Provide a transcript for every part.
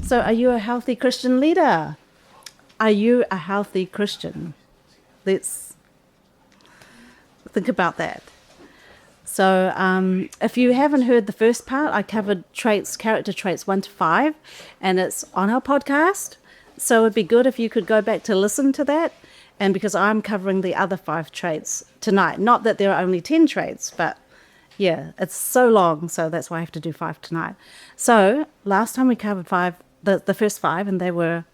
So are you a healthy Christian leader? Are you a healthy Christian? Let's think about that. So if you haven't heard the first part, I covered character traits 1 to 5, and it's on our podcast. So it'd be good if you could go back to listen to that. And because I'm covering the other 5 traits tonight, not that there are only 10 traits, but yeah, it's so long, so that's why I have to do 5 tonight. So last time we covered 5, the first 5, and they were,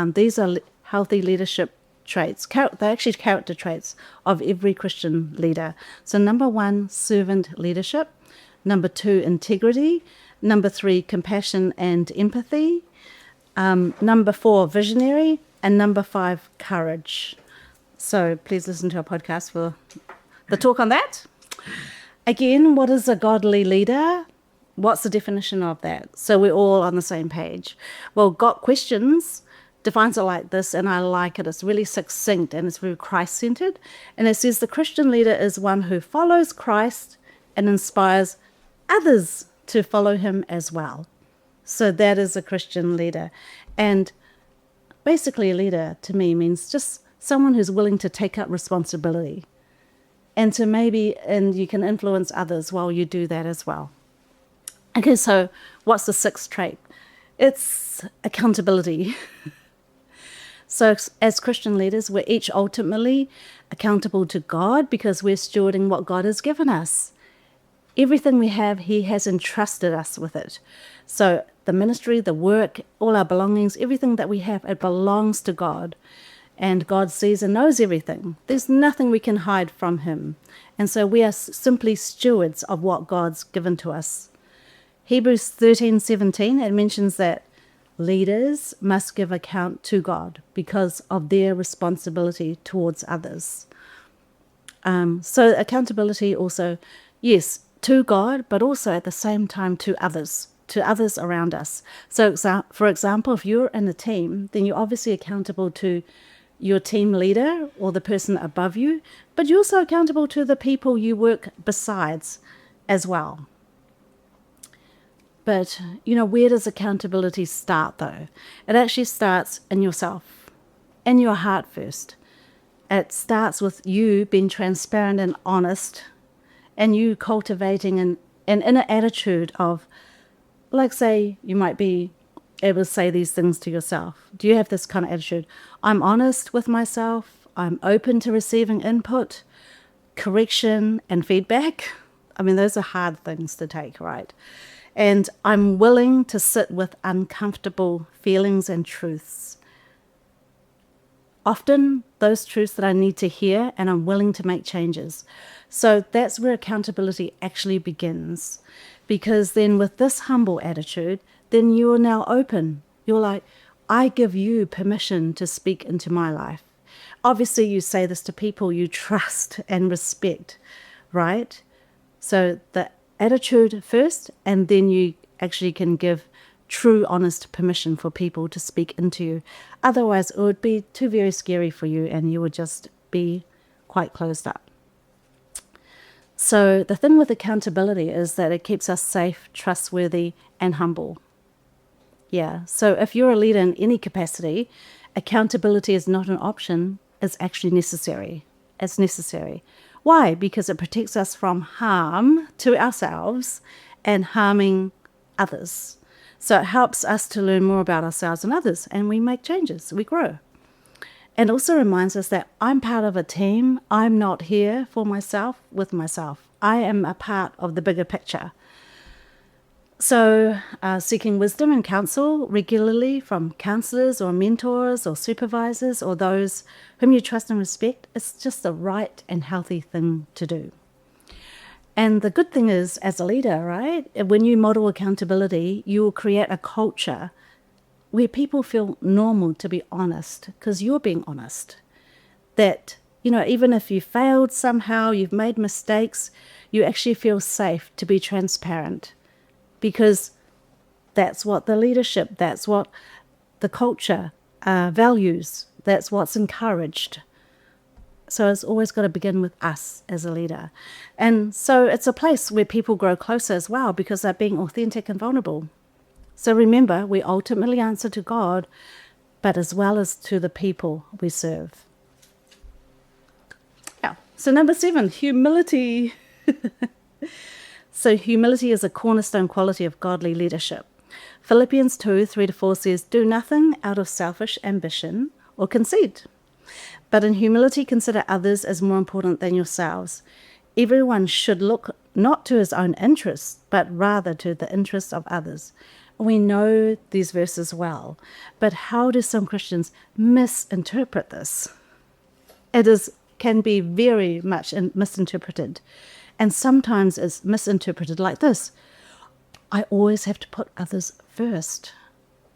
these are healthy leadership traits. They're actually character traits of every Christian leader. So number 1, servant leadership. Number 2, integrity. Number 3, compassion and empathy. Number 4, visionary. And number 5, courage. So please listen to our podcast for the talk on that. Again, what is a godly leader? What's the definition of that? So we're all on the same page. Well, Got Questions defines it like this, and I like it. It's really succinct and it's very Christ-centered. And it says the Christian leader is one who follows Christ and inspires others to follow him as well. So that is a Christian leader. And basically a leader to me means just someone who's willing to take up responsibility and you can influence others while you do that as well. Okay, so what's the 6th trait? It's accountability. So as Christian leaders, we're each ultimately accountable to God because we're stewarding what God has given us. Everything we have, he has entrusted us with it. So the ministry, the work, all our belongings, everything that we have, it belongs to God. And God sees and knows everything. There's nothing we can hide from him. And so we are simply stewards of what God's given to us. Hebrews 13:17, it mentions that leaders must give account to God because of their responsibility towards others. So accountability also, yes, to God, but also at the same time to others around us. So for example, if you're in a team, then you're obviously accountable to your team leader or the person above you, but you're also accountable to the people you work besides as well. But, where does accountability start, though? It actually starts in yourself, in your heart first. It starts with you being transparent and honest, and you cultivating an inner attitude of, like, say, you might be able to say these things to yourself. Do you have this kind of attitude? I'm honest with myself. I'm open to receiving input, correction, and feedback. I mean, those are hard things to take, right? And I'm willing to sit with uncomfortable feelings and truths. Often those truths that I need to hear, and I'm willing to make changes. So that's where accountability actually begins. Because then with this humble attitude, then you are now open. You're like, I give you permission to speak into my life. Obviously you say this to people you trust and respect, right? So the attitude first, and then you actually can give true, honest permission for people to speak into you. Otherwise, it would be too very scary for you, and you would just be quite closed up. So the thing with accountability is that it keeps us safe, trustworthy, and humble. Yeah, so if you're a leader in any capacity, accountability is not an option, it's actually necessary. It's necessary. Why? Because it protects us from harm to ourselves and harming others. So it helps us to learn more about ourselves and others, and we make changes, we grow. And also reminds us that I'm part of a team. I'm not here for myself, with myself. I am a part of the bigger picture. So seeking wisdom and counsel regularly from counselors or mentors or supervisors or those whom you trust and respect, it's just the right and healthy thing to do. And the good thing is, as a leader, right, when you model accountability, you will create a culture where people feel normal to be honest because you're being honest. That, even if you failed somehow, you've made mistakes, you actually feel safe to be transparent. Because that's what the leadership, that's what the culture values, that's what's encouraged. So it's always got to begin with us as a leader. And so it's a place where people grow closer as well because they're being authentic and vulnerable. So remember, we ultimately answer to God, but as well as to the people we serve. Yeah. So number 7, humility. So humility is a cornerstone quality of godly leadership. Philippians 2:3-4 says, "Do nothing out of selfish ambition or conceit, but in humility consider others as more important than yourselves. Everyone should look not to his own interests, but rather to the interests of others." We know these verses well, but how do some Christians misinterpret this? Can be very much misinterpreted. And sometimes it's misinterpreted like this: I always have to put others first.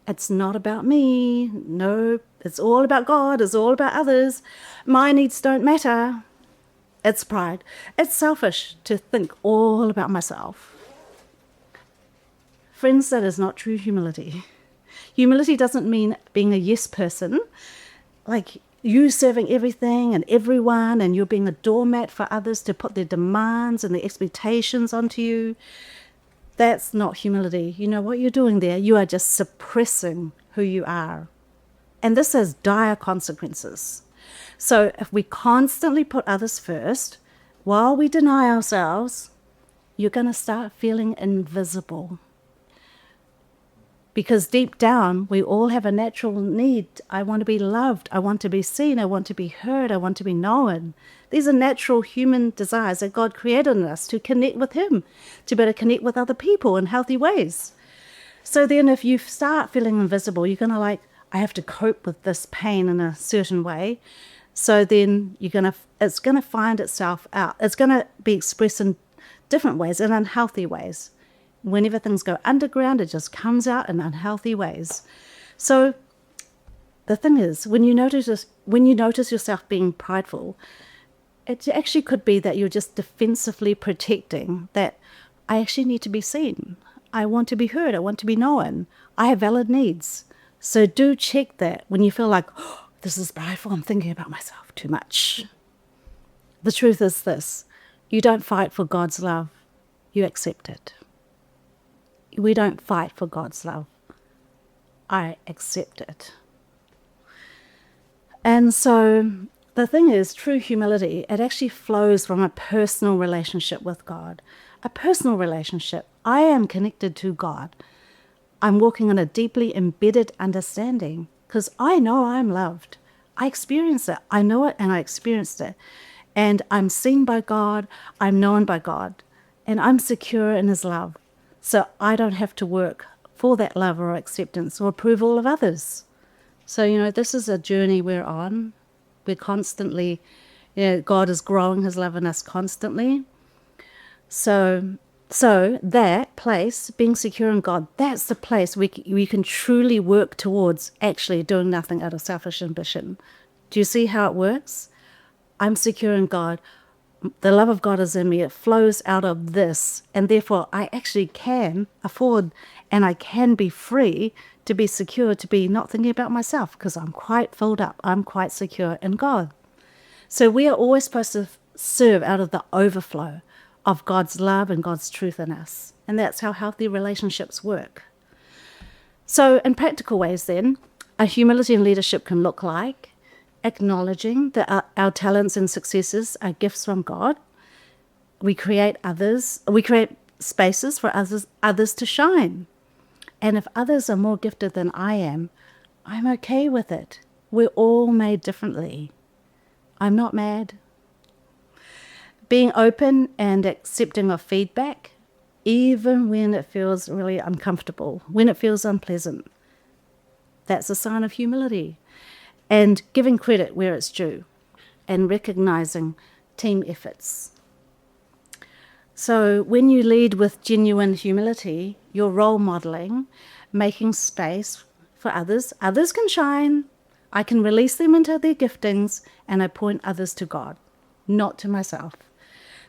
It's not about me. No, it's all about God. It's all about others. My needs don't matter. It's pride. It's selfish to think all about myself. Friends, that is not true humility. Humility doesn't mean being a yes person, like you serving everything and everyone, and you're being a doormat for others to put their demands and their expectations onto you. That's not humility. You know what you're doing there? You are just suppressing who you are. And this has dire consequences. So if we constantly put others first while we deny ourselves, you're going to start feeling invisible. Because deep down, we all have a natural need. I want to be loved. I want to be seen. I want to be heard. I want to be known. These are natural human desires that God created in us to connect with Him, to better connect with other people in healthy ways. So then if you start feeling invisible, you're going to I have to cope with this pain in a certain way. So then it's going to find itself out. It's going to be expressed in different ways, in unhealthy ways. Whenever things go underground, it just comes out in unhealthy ways. So the thing is, when you notice yourself being prideful, it actually could be that you're just defensively protecting that I actually need to be seen. I want to be heard. I want to be known. I have valid needs. So do check that when you feel like, oh, this is prideful, I'm thinking about myself too much. The truth is this: you don't fight for God's love, you accept it. We don't fight for God's love. I accept it. And so the thing is, true humility, it actually flows from a personal relationship with God. A personal relationship. I am connected to God. I'm walking in a deeply embedded understanding because I know I'm loved. I experience it. I know it and I experienced it. And I'm seen by God. I'm known by God. And I'm secure in His love. So I don't have to work for that love or acceptance or approval of others. So, this is a journey we're on. We're constantly, God is growing His love in us constantly. So that place, being secure in God, that's the place we can truly work towards actually doing nothing out of selfish ambition. Do you see how it works? I'm secure in God. The love of God is in me. It flows out of this. And therefore, I actually can afford and I can be free to be secure, to be not thinking about myself because I'm quite filled up. I'm quite secure in God. So we are always supposed to serve out of the overflow of God's love and God's truth in us. And that's how healthy relationships work. So in practical ways then, a humility in leadership can look like acknowledging that our talents and successes are gifts from God. We create spaces for others to shine. And if others are more gifted than I am, I'm okay with it. We're all made differently. I'm not mad. Being open and accepting of feedback, even when it feels really uncomfortable, when it feels unpleasant. That's a sign of humility. And giving credit where it's due and recognizing team efforts. So when you lead with genuine humility, you're role modeling, making space for others. Others can shine. I can release them into their giftings and I point others to God, not to myself.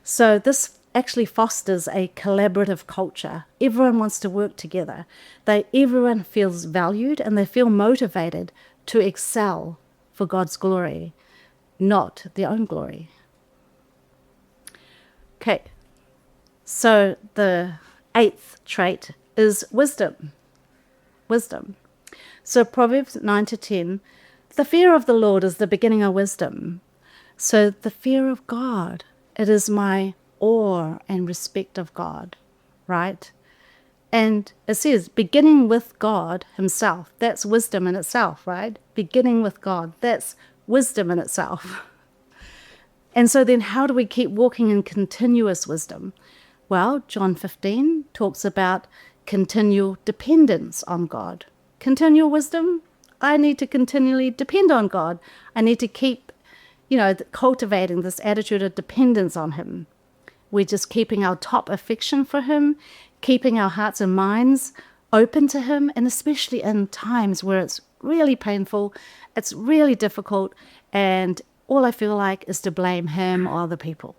So this actually fosters a collaborative culture. Everyone wants to work together. Everyone feels valued and they feel motivated to excel for God's glory, not their own glory. Okay, so the 8th trait is wisdom. wisdom. So Proverbs 9-10, the fear of the Lord is the beginning of wisdom. So the fear of God, it is my awe and respect of God, right? And it says, beginning with God himself, that's wisdom in itself, right? Beginning with God, that's wisdom in itself. And so then how do we keep walking in continuous wisdom? Well, John 15 talks about continual dependence on God. Continual wisdom, I need to continually depend on God. I need to keep, cultivating this attitude of dependence on him. We're just keeping our top affection for him, keeping our hearts and minds open to him, and especially in times where it's really painful, it's really difficult, and all I feel like is to blame him or other people.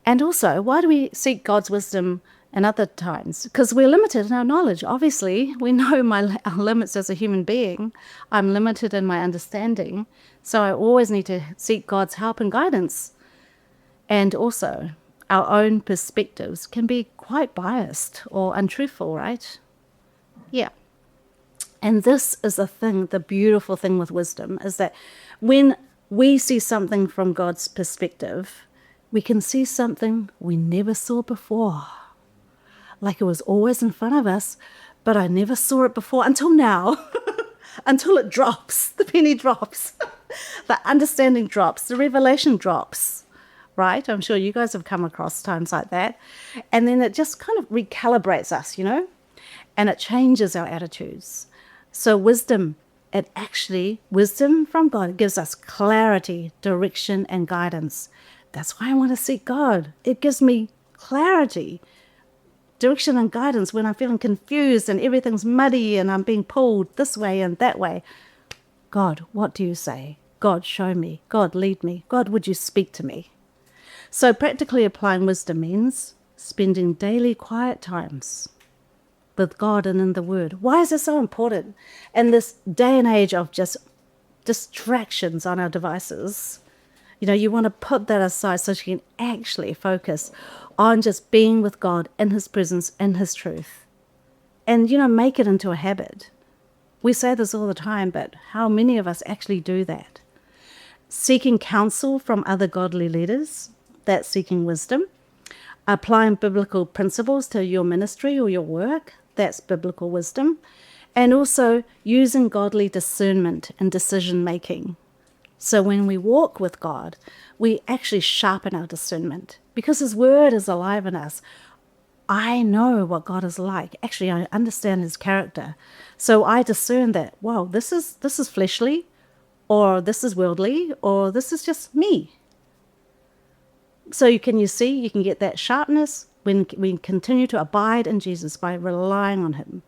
And also, why do we seek God's wisdom in other times? Because we're limited in our knowledge. Obviously, we know our limits as a human being. I'm limited in my understanding, so I always need to seek God's help and guidance. And also, our own perspectives can be quite biased or untruthful, right? Yeah. And this is the beautiful thing with wisdom, is that when we see something from God's perspective, we can see something we never saw before. Like it was always in front of us, but I never saw it before until now. Until it drops, the penny drops, the understanding drops, the revelation drops, right? I'm sure you guys have come across times like that. And then it just kind of recalibrates us, and it changes our attitudes. So wisdom from God gives us clarity, direction, and guidance. That's why I want to seek God. It gives me clarity, direction, and guidance when I'm feeling confused and everything's muddy and I'm being pulled this way and that way. God, what do you say? God, show me. God, lead me. God, would you speak to me? So practically applying wisdom means spending daily quiet times with God and in the Word. Why is this so important? In this day and age of just distractions on our devices, you want to put that aside so you can actually focus on just being with God in his presence, in his truth. And, make it into a habit. We say this all the time, but how many of us actually do that? Seeking counsel from other godly leaders, that's seeking wisdom. Applying biblical principles to your ministry or your work, that's biblical wisdom. And also using godly discernment and decision making. So when we walk with God, we actually sharpen our discernment because his word is alive in us. I know what God is like. Actually, I understand his character. So I discern that, wow, this is fleshly, or this is worldly, or this is just me. So you can get that sharpness when we continue to abide in Jesus by relying on him.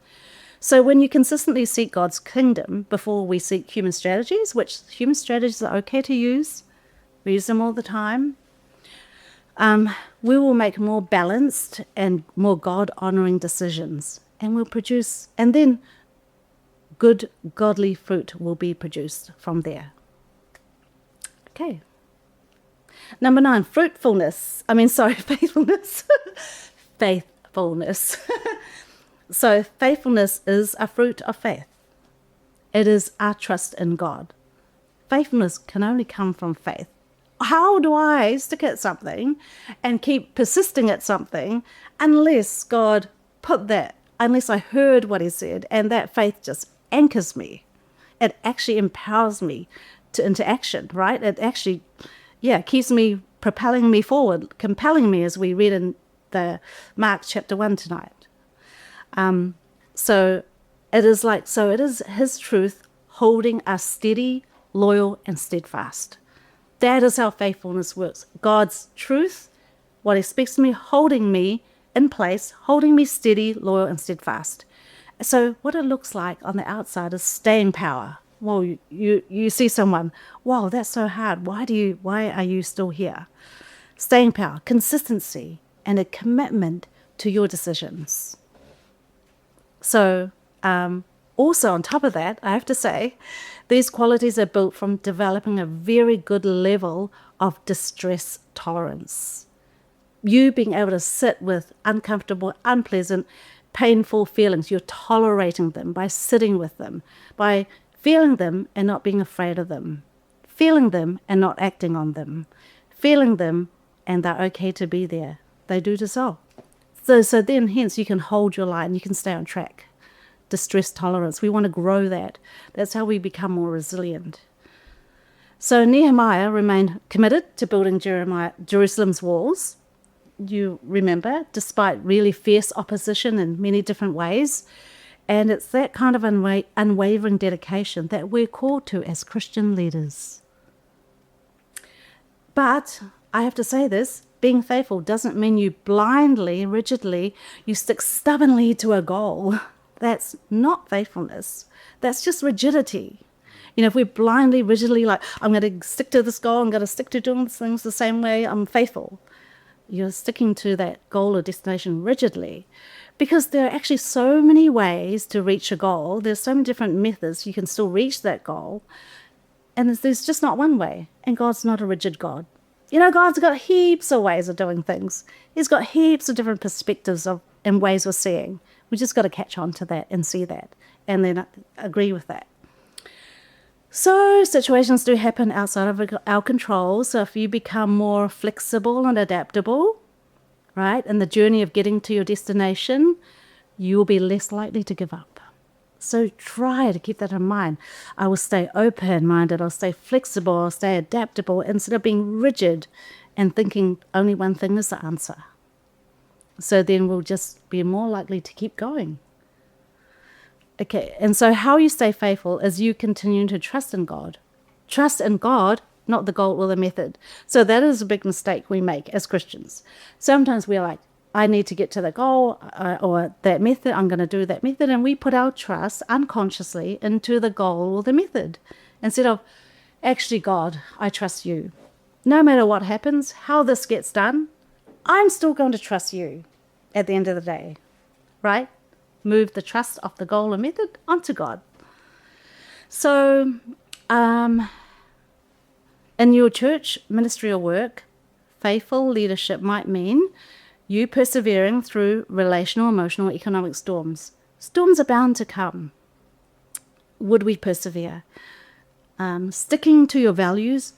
So when you consistently seek God's kingdom before we seek human strategies, which human strategies are okay to use, we use them all the time, we will make more balanced and more God-honoring decisions, and then good godly fruit will be produced from there. Okay. Number 9, faithfulness. Faithfulness. So faithfulness is a fruit of faith. It is our trust in God. Faithfulness can only come from faith. How do I stick at something and keep persisting at something unless I heard what he said, and that faith just anchors me. It actually empowers me into action, right? It actually, keeps me propelling me forward, compelling me, as we read in the Mark chapter 1 tonight. So it is his truth holding us steady, loyal, and steadfast. That is how faithfulness works. God's truth, what he speaks to me, holding me in place, holding me steady, loyal, and steadfast. So what it looks like on the outside is staying power. Well, you see someone, wow, that's so hard. Why are you still here? Staying power, consistency, and a commitment to your decisions. So also on top of that, I have to say, these qualities are built from developing a very good level of distress tolerance. You being able to sit with uncomfortable, unpleasant, painful feelings. You're tolerating them by sitting with them, by feeling them and not being afraid of them, feeling them and not acting on them, feeling them and they're okay to be there. They do dissolve. So then, hence, you can hold your line. You can stay on track. Distress tolerance. We want to grow that. That's how we become more resilient. So Nehemiah remained committed to building Jerusalem's walls. You remember, despite really fierce opposition in many different ways. And it's that kind of unwavering dedication that we're called to as Christian leaders. But I have to say this, being faithful doesn't mean you blindly, rigidly, you stick stubbornly to a goal. That's not faithfulness. That's just rigidity. You know, if we're blindly, rigidly like, I'm going to stick to this goal, I'm going to stick to doing things the same way, I'm faithful. You're sticking to that goal or destination rigidly. Because there are actually so many ways to reach a goal. There's so many different methods you can still reach that goal. And there's just not one way. And God's not a rigid God. You know, God's got heaps of ways of doing things. He's got heaps of different perspectives and ways of seeing. We just got to catch on to that and see that and then agree with that. So situations do happen outside of our control. So if you become more flexible and adaptable, right, in the journey of getting to your destination, you will be less likely to give up. So try to keep that in mind. I will stay open-minded, I'll stay flexible, I'll stay adaptable instead of being rigid and thinking only one thing is the answer. So then we'll just be more likely to keep going. Okay, and so how you stay faithful is you continue to trust in God. Trust in God, not the goal or the method. So that is a big mistake we make as Christians. Sometimes we're like, I need to get to the goal or that method, I'm going to do that method. And we put our trust unconsciously into the goal or the method. Instead of, actually, God, I trust you. No matter what happens, how this gets done, I'm still going to trust you at the end of the day, right? Move the trust off the goal or method onto God. So, in your church, ministry or work, faithful leadership might mean you persevering through relational, emotional, economic storms. Storms are bound to come. Would we persevere? Sticking to your values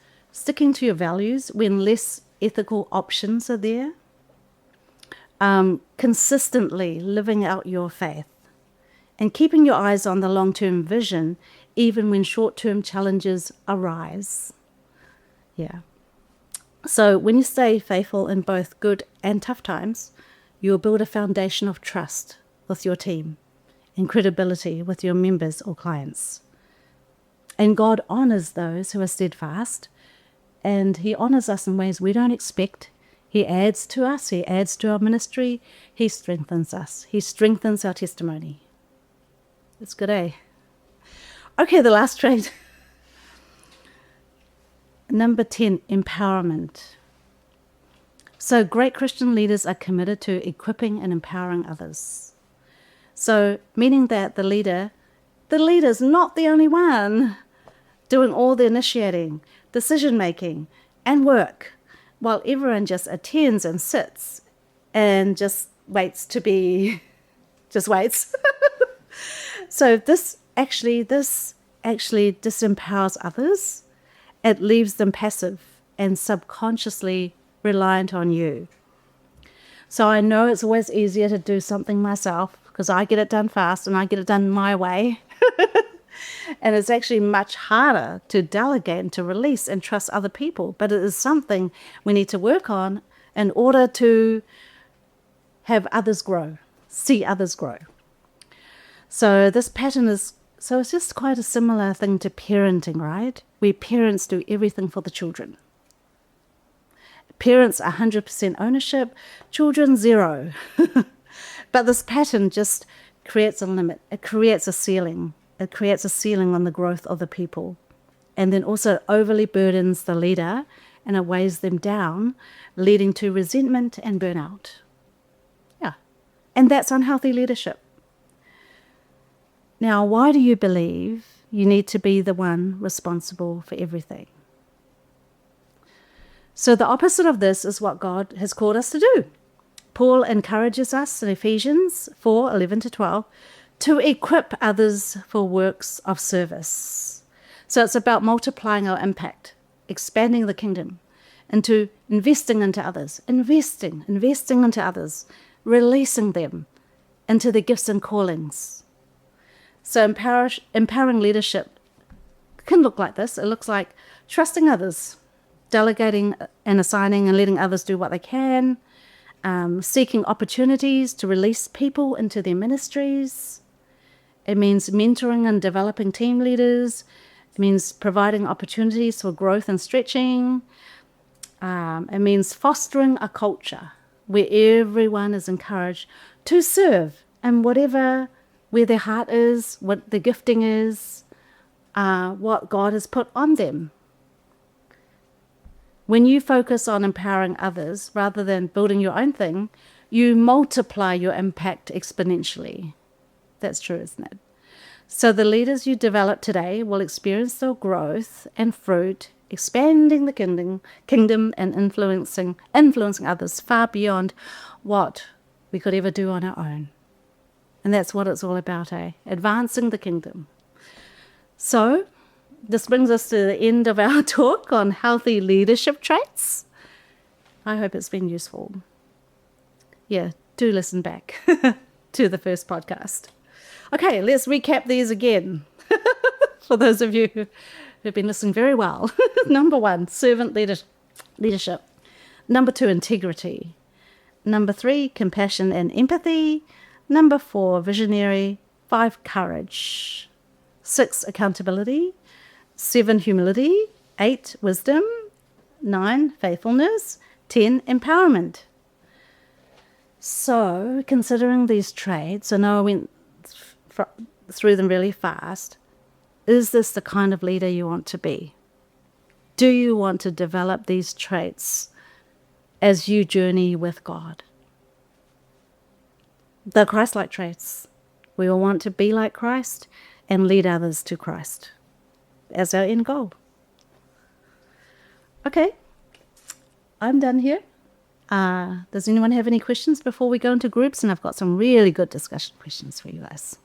when less ethical options are there. Consistently living out your faith and keeping your eyes on the long-term vision even when short-term challenges arise. Yeah. So when you stay faithful in both good and tough times, you'll build a foundation of trust with your team and credibility with your members or clients. And God honors those who are steadfast, and he honors us in ways we don't expect. He adds to us, he adds to our ministry, he strengthens us, he strengthens our testimony. It's good, eh? Okay, the last trait. Number 10, empowerment. So great Christian leaders are committed to equipping and empowering others. So meaning that the leader's not the only one doing all the initiating, decision-making, and work, while everyone just attends and sits and just waits. So this actually disempowers others. It leaves them passive and subconsciously reliant on you. So I know it's always easier to do something myself because I get it done fast and I get it done my way. And it's actually much harder to delegate and to release and trust other people. But it is something we need to work on in order to have others grow, see others grow. So this pattern it's just quite a similar thing to parenting, right? Where parents do everything for the children. Parents 100% ownership, children 0. But this pattern just creates a limit. It creates a ceiling. It creates a ceiling on the growth of the people. And then also overly burdens the leader and it weighs them down, leading to resentment and burnout. Yeah. And that's unhealthy leadership. Now, why do you believe you need to be the one responsible for everything? So the opposite of this is what God has called us to do. Paul encourages us in Ephesians 4:11-12 to equip others for works of service. So it's about multiplying our impact, expanding the kingdom, into investing into others, investing into others, releasing them into their gifts and callings. So empowering leadership can look like this. It looks like trusting others, delegating and assigning and letting others do what they can, seeking opportunities to release people into their ministries. It means mentoring and developing team leaders. It means providing opportunities for growth and stretching. It means fostering a culture where everyone is encouraged to serve and where their heart is, what their gifting is, what God has put on them. When you focus on empowering others rather than building your own thing, you multiply your impact exponentially. That's true, isn't it? So the leaders you develop today will experience their growth and fruit, expanding the kingdom and influencing others far beyond what we could ever do on our own. And that's what it's all about, advancing the kingdom. So this brings us to the end of our talk on healthy leadership traits. I hope it's been useful. Yeah, do listen back to the first podcast. Okay, let's recap these again for those of you who've been listening very well. Number 1, servant leadership. Number 2, integrity. Number 3, compassion and empathy. Number 4, visionary. 5, courage. 6, accountability. 7, humility. 8, wisdom. 9, faithfulness. 10, empowerment. So, considering these traits, I know I went through them really fast. Is this the kind of leader you want to be? Do you want to develop these traits as you journey with God? The Christlike traits. We all want to be like Christ and lead others to Christ as our end goal. Okay, I'm done here. Does anyone have any questions before we go into groups? And I've got some really good discussion questions for you guys.